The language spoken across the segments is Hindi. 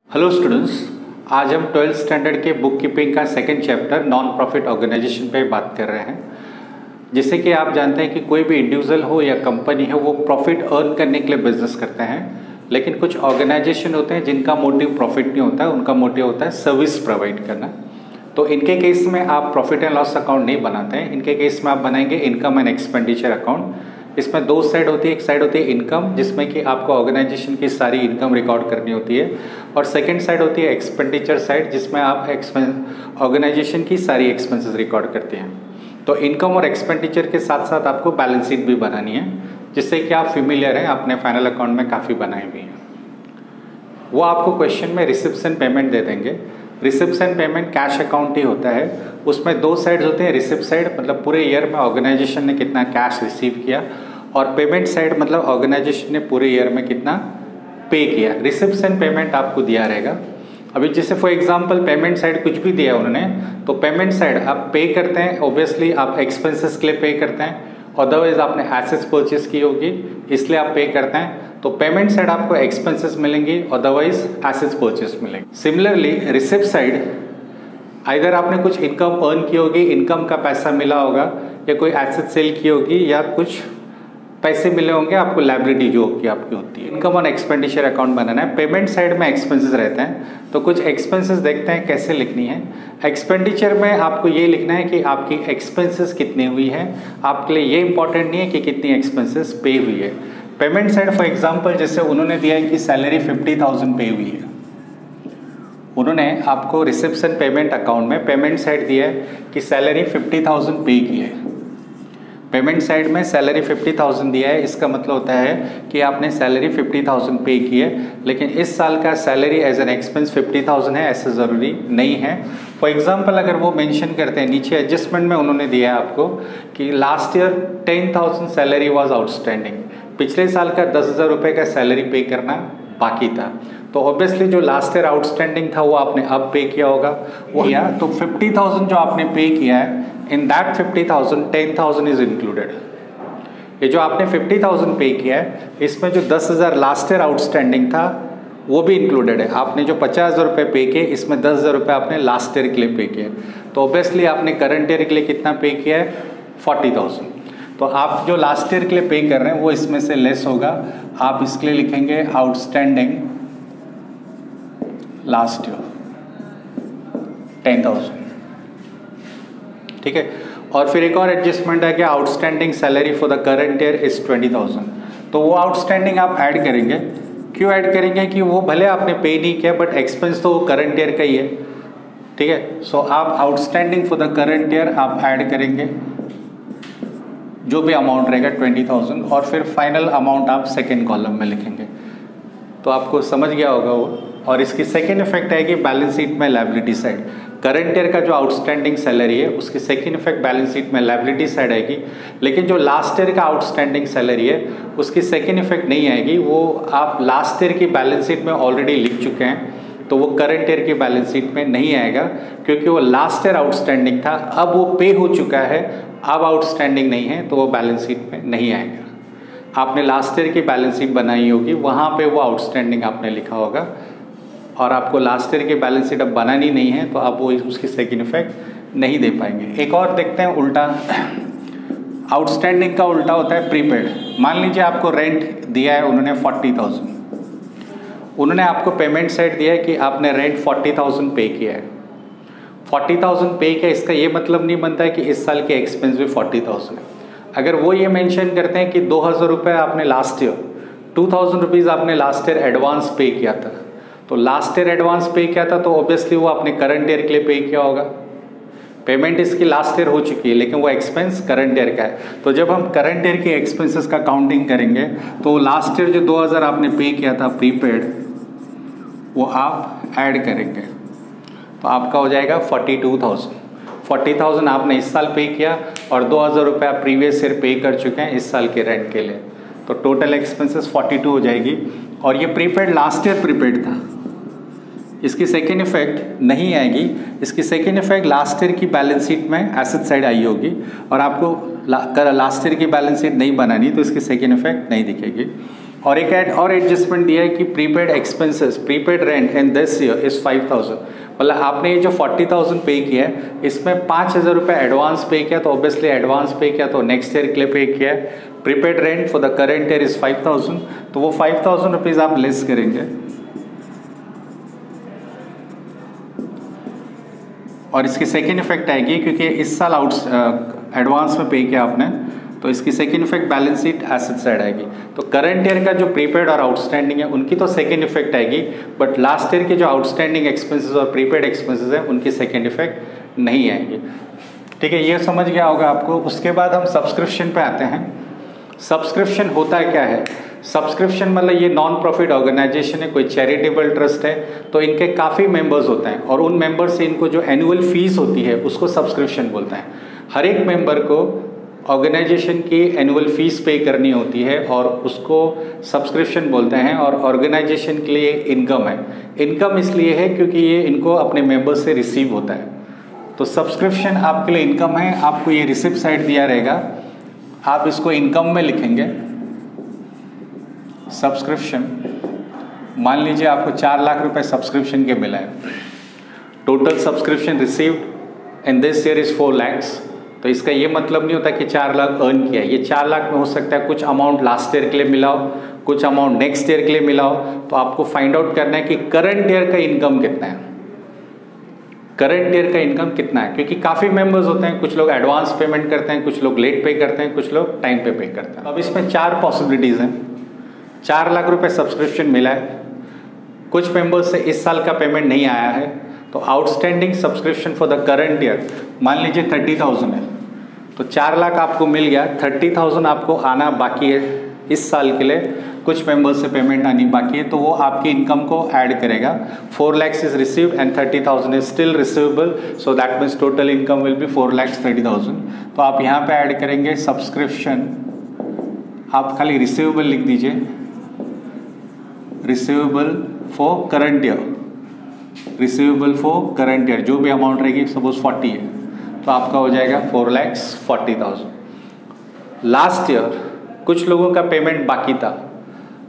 हेलो स्टूडेंट्स, आज हम 12th स्टैंडर्ड के बुक कीपिंग का second chapter non profit organisation पे बात कर रहे हैं। जैसे कि आप जानते हैं कि कोई भी इंडिविजुअल हो या कंपनी हो वो प्रॉफिट अर्न करने के लिए बिजनेस करते हैं, लेकिन कुछ ऑर्गेनाइजेशन होते हैं जिनका मोटिव प्रॉफिट नहीं होता है, उनका मोटिव होता है सर्विस प्रोवाइड करना। तो इनके केस में आप प्रॉफिट एंड लॉस अकाउंट नहीं बनाते हैं, इनके केस में आप बनाएंगे इनकम एंड एक्सपेंडिचर अकाउंट। इसमें दो साइड होती है, एक साइड होती है इनकम जिसमें कि आपको ऑर्गेनाइजेशन की सारी इनकम रिकॉर्ड करनी होती है, और सेकंड साइड होती है एक्सपेंडिचर साइड जिसमें आप ऑर्गेनाइजेशन की सारी एक्सपेंसेस रिकॉर्ड करते हैं। तो इनकम और एक्सपेंडिचर के साथ साथ आपको बैलेंस शीट भी बनानी है, जिससे कि आप फेमिलियर हैं, आपने फाइनल अकाउंट में काफ़ी बनाए हुए हैं। वो आपको क्वेश्चन में रिसिप्शन पेमेंट दे देंगे। रिसिप्शन पेमेंट कैश अकाउंट ही होता है, उसमें दो साइड्स होते हैं। रिसिप्ट साइड मतलब पूरे ईयर में ऑर्गेनाइजेशन ने कितना कैश रिसीव किया, और पेमेंट साइड मतलब ऑर्गेनाइजेशन ने पूरे ईयर में कितना पे किया। रिसिप्शन पेमेंट आपको दिया रहेगा। अभी जैसे फॉर एग्जांपल पेमेंट साइड कुछ भी दिया उन्होंने, तो पेमेंट साइड आप पे करते हैं, ऑब्वियसली आप एक्सपेंसेस के लिए पे करते हैं, अदरवाइज आपने एसेट्स परचेज की होगी इसलिए आप पे करते हैं। तो पेमेंट साइड आपको एक्सपेंसेस मिलेंगी, अदरवाइज एसेट्स परचेज मिलेंगे। सिमिलरली रिसिप्ट साइड आइदर आपने कुछ इनकम अर्न की होगी, इनकम का पैसा मिला होगा, या कोई एसेट सेल की होगी, या कुछ पैसे मिले होंगे आपको, लायबिलिटी जो की आपकी होती है। इनकम और एक्सपेंडिचर अकाउंट बनाना है। पेमेंट साइड में एक्सपेंसेस रहते हैं, तो कुछ एक्सपेंसेस देखते हैं कैसे लिखनी है। एक्सपेंडिचर में आपको ये लिखना है कि आपकी एक्सपेंसेस कितनी हुई है, आपके लिए ये इंपॉर्टेंट नहीं है कि कितनी एक्सपेंसेस पे हुई है। पेमेंट साइड फॉर एग्जाम्पल जैसे उन्होंने दिया है कि सैलरी 50,000 पे हुई है, उन्होंने आपको रिसेप्शन पेमेंट अकाउंट में पेमेंट साइड दिया है कि सैलरी 50,000 पे की है। पेमेंट साइड में सैलरी 50,000 दिया है, इसका मतलब होता है कि आपने सैलरी 50,000 पे की है, लेकिन इस साल का सैलरी एज एन एक्सपेंस 50,000 है, ऐसा ज़रूरी नहीं है। फॉर एग्जांपल अगर वो मेंशन करते हैं नीचे एडजस्टमेंट में उन्होंने दिया है आपको कि last year 10,000 salary was outstanding, पिछले साल का 10,000 रुपये का सैलरी पे करना बाकी था, तो ऑब्वियसली जो लास्ट ईयर आउटस्टैंडिंग था वो आपने अब पे किया होगा, वो किया। तो 50,000 जो आपने पे किया है, इन दैट 50,000 10,000 इज इंक्लूडेड। ये जो आपने 50,000 पे किया है, इसमें जो 10,000 लास्ट ईयर आउटस्टैंडिंग था वो भी इंक्लूडेड है। आपने जो 50,000 रुपये पे किए, इसमें 10,000 रुपये आपने लास्ट ईयर के लिए पे किए, तो ऑब्वियसली आपने करंट ईयर के लिए कितना पे किया है, 40,000। तो आप जो लास्ट ईयर के लिए पे कर रहे हैं वो इसमें से लेस होगा। आप इसके लिए लिखेंगे आउटस्टैंडिंग लास्ट ईयर 10,000, ठीक है। और फिर एक और एडजस्टमेंट है कि outstanding salary for the current year is 20,000, तो वो आउटस्टैंडिंग आप ऐड करेंगे। क्यों ऐड करेंगे कि वो भले आपने पे नहीं किया बट एक्सपेंस तो वो करंट ईयर का ही है, ठीक है। सो आप outstanding for the current year आप ऐड करेंगे जो भी अमाउंट रहेगा 20,000, और फिर फाइनल अमाउंट आप सेकेंड कॉलम में लिखेंगे। तो आपको समझ गया होगा वो। और इसकी सेकेंड इफेक्ट है कि बैलेंस शीट में लायबिलिटी साइड, करंट ईयर का जो आउटस्टैंडिंग सैलरी है उसकी सेकेंड इफेक्ट बैलेंस शीट में लायबिलिटी साइड आएगी, लेकिन जो लास्ट ईयर का आउटस्टैंडिंग सैलरी है उसकी सेकेंड इफेक्ट नहीं आएगी। वो आप लास्ट ईयर की बैलेंस शीट में ऑलरेडी लिख चुके हैं, तो वो करंट ईयर की बैलेंस शीट में नहीं आएगा, क्योंकि वो लास्ट ईयर आउटस्टैंडिंग था, अब वो पे हो चुका है, अब आउटस्टैंडिंग नहीं है, तो वो बैलेंस शीट में नहीं आएगा। आपने लास्ट ईयर की बैलेंस शीट बनाई होगी, वहाँ पे वो आउटस्टैंडिंग आपने लिखा होगा, और आपको लास्ट ईयर की बैलेंस शीट अब बनानी नहीं है, तो आप वो उसकी सेकेंड इफेक्ट नहीं दे पाएंगे। एक और देखते हैं उल्टा, आउटस्टैंडिंग का उल्टा होता है प्रीपेड। मान लीजिए आपको रेंट दिया है उन्होंने 40,000, उन्होंने आपको पेमेंट साइड दिया है कि आपने रेंट 40,000 पे किया है। 40,000 पे किया, इसका ये मतलब नहीं बनता है कि इस साल के एक्सपेंस भी 40,000 है। अगर वो ये मेंशन करते हैं कि 2,000 रुपये आपने लास्ट ईयर, 2,000 रुपीज़ आपने लास्ट ईयर एडवांस पे किया था, तो लास्ट ईयर एडवांस पे किया था तो ऑब्वियसली वो आपने करंट ईयर के लिए पे किया होगा। पेमेंट इसकी लास्ट ईयर हो चुकी है, लेकिन वो एक्सपेंस करंट ईयर का है। तो जब हम करंट ईयर के एक्सपेंसेस का काउंटिंग करेंगे, तो लास्ट ईयर जो 2,000 आपने पे किया था प्रीपेड, वो आप ऐड करेंगे, तो आपका हो जाएगा 42,000। 40,000 आपने इस साल पे किया, और 2,000 रुपये आप प्रीवियस ईयर पे कर चुके हैं इस साल के रेंट के लिए, तो टोटल एक्सपेंसेस 42 हो जाएगी। और ये प्रीपेड लास्ट ईयर प्रीपेड था, इसकी सेकेंड इफेक्ट नहीं आएगी। इसकी सेकेंड इफेक्ट लास्ट ईयर की बैलेंस शीट में एसेट साइड आई होगी, और आपको लास्ट ईयर की बैलेंस शीट नहीं बनानी, तो इसकी सेकेंड इफेक्ट नहीं दिखेगी। और एक और एडजस्टमेंट दिया है कि prepaid expenses, prepaid rent in this year is 5000। मतलब आपने ये जो 40,000 पे किया है इसमें 5,000 रुपये एडवांस पे किया, तो ऑब्वियसली एडवांस पे किया तो नेक्स्ट ईयर के लिए पे किया है। Prepaid rent for the current year is 5,000, तो वो 5,000 रुपीज़ आप लेस करेंगे और इसकी सेकेंड इफेक्ट आएगी क्योंकि इस साल एडवांस में पे किया आपने, तो इसकी second effect balance sheet asset side आएगी। तो करंट ईयर का जो प्रीपेड और आउटस्टैंडिंग है उनकी तो सेकेंड इफेक्ट आएगी, बट लास्ट ईयर के जो आउटस्टैंडिंग एक्सपेंसेस और प्रीपेड एक्सपेंसेस हैं उनकी सेकेंड इफेक्ट नहीं आएगी। ठीक है, ये समझ गया होगा आपको। उसके बाद हम सब्सक्रिप्शन पे आते हैं। सब्सक्रिप्शन होता क्या है? सब्सक्रिप्शन मतलब ये नॉन प्रॉफिट ऑर्गेनाइजेशन है, कोई चैरिटेबल ट्रस्ट है, तो इनके काफ़ी मेंबर्स होते हैं और उन मेंबर से इनको जो एनुअल फीस होती है उसको सब्सक्रिप्शन बोलते हैं। हर एक मेंबर को ऑर्गेनाइजेशन की एनुअल फीस पे करनी होती है और उसको सब्सक्रिप्शन बोलते हैं। और ऑर्गेनाइजेशन के लिए इनकम है। इनकम इसलिए है क्योंकि ये इनको अपने मेंबर्स से रिसीव होता है। तो सब्सक्रिप्शन आपके लिए इनकम है। आपको ये रिसिप्ट साइड दिया रहेगा, आप इसको इनकम में लिखेंगे। सब्सक्रिप्शन, मान लीजिए आपको 4 लाख रुपए सब्सक्रिप्शन के मिला है। Total subscription received in this year is 4 lakhs। तो इसका ये मतलब नहीं होता कि 4 लाख अर्न किया है। ये 4 लाख में हो सकता है कुछ अमाउंट लास्ट ईयर के लिए मिला हो, कुछ अमाउंट नेक्स्ट ईयर के लिए मिला हो। तो आपको फाइंड आउट करना है कि करंट ईयर का इनकम कितना है, करंट ईयर का इनकम कितना है, क्योंकि काफ़ी मेंबर्स होते हैं। कुछ लोग एडवांस पेमेंट करते हैं, कुछ लोग लेट पे करते हैं, कुछ लोग टाइम पे करते हैं। अब इसमें 4 पॉसिबिलिटीज़ हैं। 4 लाख रुपए सब्सक्रिप्शन मिला है, कुछ मेंबर्स से इस साल का पेमेंट नहीं आया है, तो outstanding subscription for the current year मान लीजिए 30,000 है। तो 4 लाख आपको मिल गया, 30,000 आपको आना बाकी है इस साल के लिए, कुछ मेंबर्स से पेमेंट आनी बाकी है, तो वो आपकी इनकम को ऐड करेगा। 4 lakhs is received and 30,000 is still receivable, so that means total income will be 4,30,000। तो आप यहाँ पे ऐड करेंगे सब्सक्रिप्शन, आप खाली रिसीवेबल लिख दीजिए, receivable for current year, receivable for current year जो भी अमाउंट रहेगी, सपोज 40 है तो आपका हो जाएगा 4,40,000। लास्ट ईयर कुछ लोगों का पेमेंट बाकी था,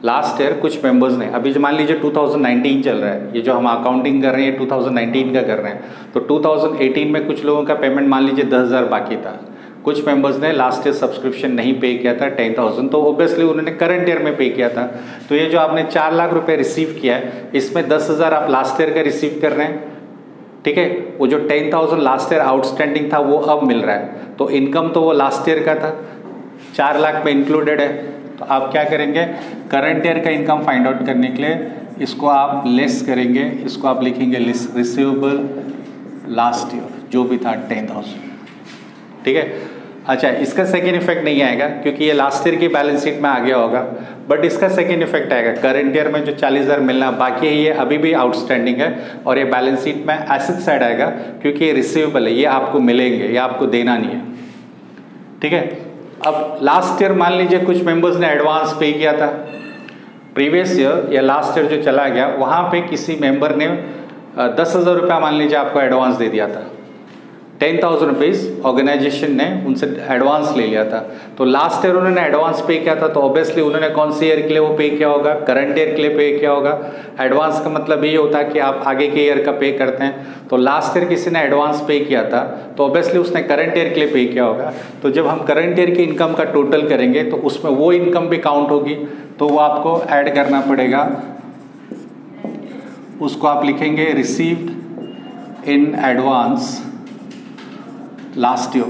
लास्ट ईयर कुछ मेंबर्स ने, अभी मान लीजिए 2019 चल रहा है, ये जो हम अकाउंटिंग कर रहे हैं 2019 का कर रहे हैं, तो 2018 में कुछ लोगों का पेमेंट मान लीजिए 10,000 बाकी था। कुछ मेंबर्स ने लास्ट ईयर सब्सक्रिप्शन नहीं पे किया था 10,000, तो ऑब्वियसली उन्होंने करंट ईयर में पे किया था। तो ये जो आपने 4 लाख रुपए रिसीव किया है, इसमें 10,000 आप लास्ट ईयर का रिसीव कर रहे हैं। ठीक है, वो जो 10,000 लास्ट ईयर आउटस्टैंडिंग था वो अब मिल रहा है, तो इनकम तो वो लास्ट ईयर का था, 4 लाख में इंक्लूडेड है। तो आप क्या करेंगे, करंट ईयर का इनकम फाइंड आउट करने के लिए इसको आप लेस करेंगे, इसको आप लिखेंगे रिसीवेबल लास्ट ईयर जो भी था 10,000। ठीक है, अच्छा इसका सेकेंड इफेक्ट नहीं आएगा क्योंकि ये लास्ट ईयर की बैलेंस शीट में आ गया होगा, बट इसका सेकेंड इफेक्ट आएगा। करंट ईयर में जो 40,000 मिलना बाकी है ये अभी भी आउटस्टैंडिंग है और ये बैलेंस शीट में एसेट साइड आएगा क्योंकि ये रिसीवेबल है, ये आपको मिलेंगे, ये आपको देना नहीं है। ठीक है, अब लास्ट ईयर मान लीजिए कुछ मेंबर्स ने एडवांस पे किया था, प्रीवियस ईयर या लास्ट ईयर जो चला गया वहाँ पे किसी मेंबर ने 10,000 रुपया मान लीजिए आपको एडवांस दे दिया था, 10,000 रुपीज़ ऑर्गेनाइजेशन ने उनसे एडवांस ले लिया था। तो लास्ट ईयर उन्होंने एडवांस पे किया था, तो ऑब्वियसली उन्होंने कौन सी ईयर के लिए वो पे किया होगा, करंट ईयर के लिए पे किया होगा। एडवांस का मतलब ये होता है कि आप आगे के ईयर का पे करते हैं। तो लास्ट ईयर किसी ने एडवांस पे किया था तो ऑब्वियसली उसने करंट ईयर के लिए पे किया होगा। तो जब हम करंट ईयर की इनकम का टोटल करेंगे तो उसमें वो इनकम भी काउंट होगी, तो वो आपको ऐड करना पड़ेगा। उसको आप लिखेंगे received in advance last year,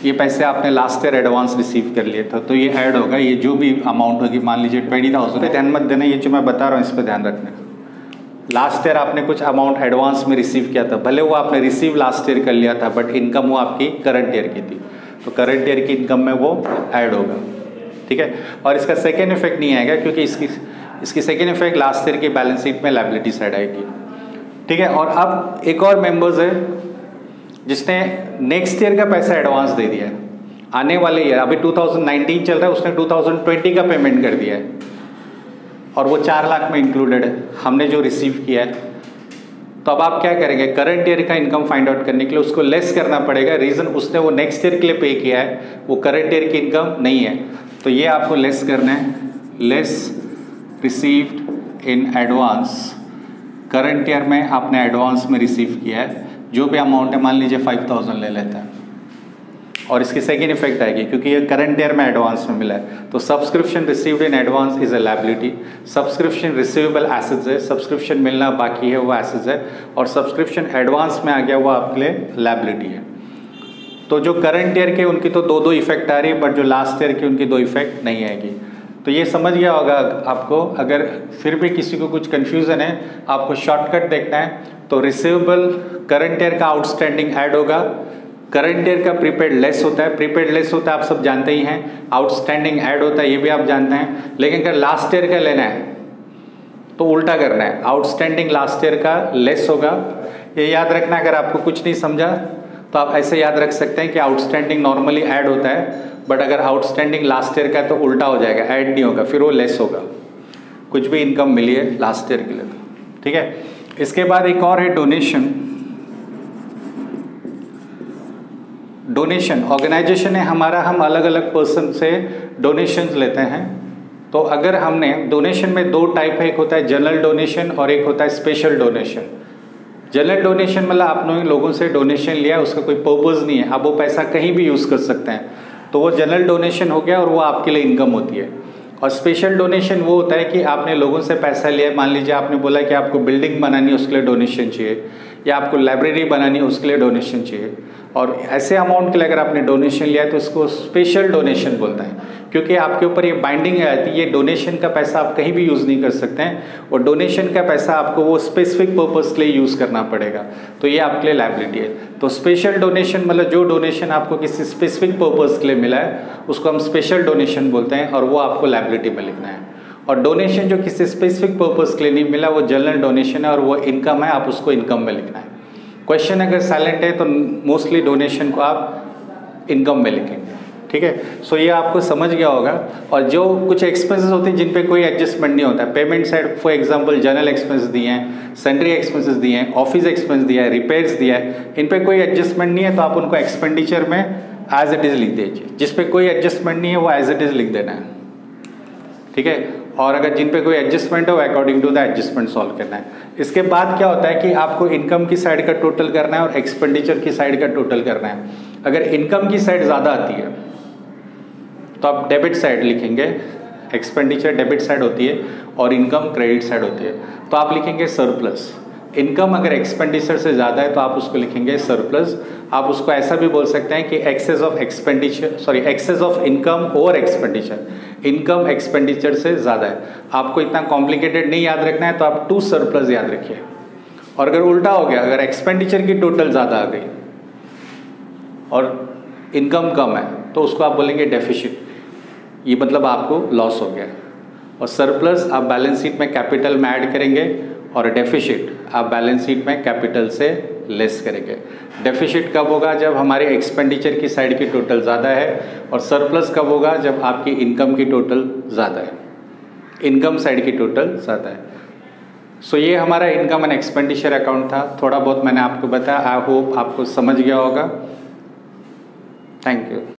ये पैसे आपने लास्ट ईयर एडवांस रिसीव कर लिए था, तो ये ऐड होगा। ये जो भी अमाउंट होगी मान लीजिए 20,000 पे ध्यान मत देना, ये जो मैं बता रहा हूँ इस पर ध्यान रखना। लास्ट ईयर आपने कुछ अमाउंट एडवांस में रिसीव किया था, भले वो आपने रिसीव लास्ट ईयर कर लिया था बट इनकम वो आपकी करंट ईयर की थी, तो करंट ईयर की इनकम में वो ऐड होगा। ठीक है, और इसका सेकेंड इफेक्ट नहीं आएगा क्योंकि इसकी सेकेंड इफेक्ट लास्ट ईयर की बैलेंस शीट में लायबिलिटी साइड आएगी। ठीक है, और अब एक और मेंबर्स है जिसने नेक्स्ट ईयर का पैसा एडवांस दे दिया है, आने वाले ईयर, अभी 2019 चल रहा है, उसने 2020 का पेमेंट कर दिया है और वो 4 लाख में इंक्लूडेड है हमने जो रिसीव किया है। तो अब आप क्या करेंगे, करंट ईयर का इनकम फाइंड आउट करने के लिए उसको लेस करना पड़ेगा। रीज़न उसने वो नेक्स्ट ईयर के लिए पे किया है, वो करंट ईयर की इनकम नहीं है, तो ये आपको लेस करना है। Less received in advance. Current year में आपने एडवांस में रिसीव किया है, जो भी अमाउंट है मान लीजिए 5000 ले लेते हैं, और इसकी सेकेंड इफेक्ट आएगी क्योंकि ये करंट ईयर में एडवांस में मिला है। तो subscription received in advance is a liability, subscription receivable assets है, सब्सक्रिप्शन मिलना बाकी है वो एसेट्स है, और सब्सक्रिप्शन एडवांस में आ गया वो आपके लिए लायबिलिटी है। तो जो करंट ईयर के उनकी तो दो इफेक्ट आ रही है, बट जो लास्ट ईयर की उनकी दो इफेक्ट नहीं आएगी। तो ये समझ गया होगा आपको। अगर फिर भी किसी को कुछ कन्फ्यूज़न है, आपको शॉर्टकट देखना है, तो रिसीवेबल करंट ईयर का आउटस्टैंडिंग ऐड होगा, करंट ईयर का प्रीपेड लेस होता है, प्रीपेड लेस होता है आप सब जानते ही हैं, आउटस्टैंडिंग ऐड होता है ये भी आप जानते हैं। लेकिन अगर लास्ट ईयर का लेना है तो उल्टा करना है, आउटस्टैंडिंग लास्ट ईयर का लेस होगा। ये याद रखना, अगर आपको कुछ नहीं समझा तो आप ऐसे याद रख सकते हैं कि आउटस्टैंडिंग नॉर्मली ऐड होता है, बट अगर आउटस्टैंडिंग लास्ट ईयर का है तो उल्टा हो जाएगा, ऐड नहीं होगा, फिर वो लेस होगा, कुछ भी इनकम मिली है लास्ट ईयर के लिए। ठीक है, इसके बाद एक और है डोनेशन। डोनेशन ऑर्गेनाइजेशन है हमारा, हम अलग अलग पर्सन से डोनेशंस लेते हैं। तो अगर हमने डोनेशन में दो टाइप है, एक होता है जनरल डोनेशन और एक होता है स्पेशल डोनेशन। जनरल डोनेशन मतलब आपने लोगों से डोनेशन लिया, उसका कोई पर्पज़ नहीं है, आप वो पैसा कहीं भी यूज़ कर सकते हैं, तो वो जनरल डोनेशन हो गया और वो आपके लिए इनकम होती है। और स्पेशल डोनेशन वो होता है कि आपने लोगों से पैसा लिया, मान लीजिए आपने बोला कि आपको बिल्डिंग बनानी है उसके लिए डोनेशन चाहिए, या आपको लाइब्रेरी बनानी है उसके लिए डोनेशन चाहिए, और ऐसे अमाउंट के लिए अगर आपने डोनेशन लिया है तो उसको स्पेशल डोनेशन बोलते हैं, क्योंकि आपके ऊपर ये बाइंडिंग है आती है, ये डोनेशन का पैसा आप कहीं भी यूज़ नहीं कर सकते हैं, और डोनेशन का पैसा आपको वो स्पेसिफिक पर्पज़ के लिए यूज़ करना पड़ेगा, तो ये आपके लिए लायबिलिटी है। तो स्पेशल डोनेशन मतलब जो डोनेशन आपको किसी स्पेसिफिक पर्पज़ के लिए मिला है उसको हम स्पेशल डोनेशन बोलते हैं, और वो आपको लायबिलिटी में लिखना है। और डोनेशन जो किसी स्पेसिफिक पर्पज़ के लिए नहीं मिला वो जनरल डोनेशन है और वो इनकम है, आप उसको इनकम में लिखना है। क्वेश्चन अगर साइलेंट है तो मोस्टली डोनेशन को आप इनकम में लिखेंगे। ठीक है, सो ये आपको समझ गया होगा। और जो कुछ एक्सपेंसेस होते हैं जिन पे कोई एडजस्टमेंट नहीं होता है, payment side for example general expenses दिए हैं, सैलरी एक्सपेंसेस दिए हैं, ऑफिस एक्सपेंस दिया है, रिपेयर्स दिया है, इन पे कोई एडजस्टमेंट नहीं है तो आप उनको एक्सपेंडिचर में एज इट इज़ लिख दीजिए। जिस पे कोई एडजस्टमेंट नहीं है वो एज इट इज़ लिख देना है। ठीक है, और अगर जिन पे कोई एडजस्टमेंट हो according to the adjustment solve करना है। इसके बाद क्या होता है कि आपको इनकम की साइड का टोटल करना है और एक्सपेंडिचर की साइड का टोटल करना है। अगर इनकम की साइड ज़्यादा आती है तो आप डेबिट साइड लिखेंगे, एक्सपेंडिचर डेबिट साइड होती है और इनकम क्रेडिट साइड होती है, तो आप लिखेंगे सरप्लस। इनकम अगर एक्सपेंडिचर से ज़्यादा है तो आप उसको लिखेंगे सरप्लस। आप उसको ऐसा भी बोल सकते हैं कि excess of expenditure, sorry excess of income over expenditure, income expenditure से ज़्यादा है। आपको इतना कॉम्प्लिकेटेड नहीं याद रखना है तो आप टू सरप्लस याद रखिए। और अगर उल्टा हो गया, अगर एक्सपेंडिचर की टोटल ज़्यादा आ गई और इनकम कम है तो उसको आप बोलेंगे डेफिसिट, ये मतलब आपको लॉस हो गया। और सरप्लस आप बैलेंस शीट में कैपिटल में ऐड करेंगे और डेफिसिट आप बैलेंस शीट में कैपिटल से लेस करेंगे। डेफिसिट कब होगा? जब हमारे एक्सपेंडिचर की साइड की टोटल ज़्यादा है, और सरप्लस कब होगा? जब आपकी इनकम की टोटल ज़्यादा है, इनकम साइड की टोटल ज़्यादा है। सो ये हमारा इनकम एंड एक्सपेंडिचर अकाउंट था। थोड़ा बहुत मैंने आपको बताया, आई होप आपको समझ गया होगा। Thank you.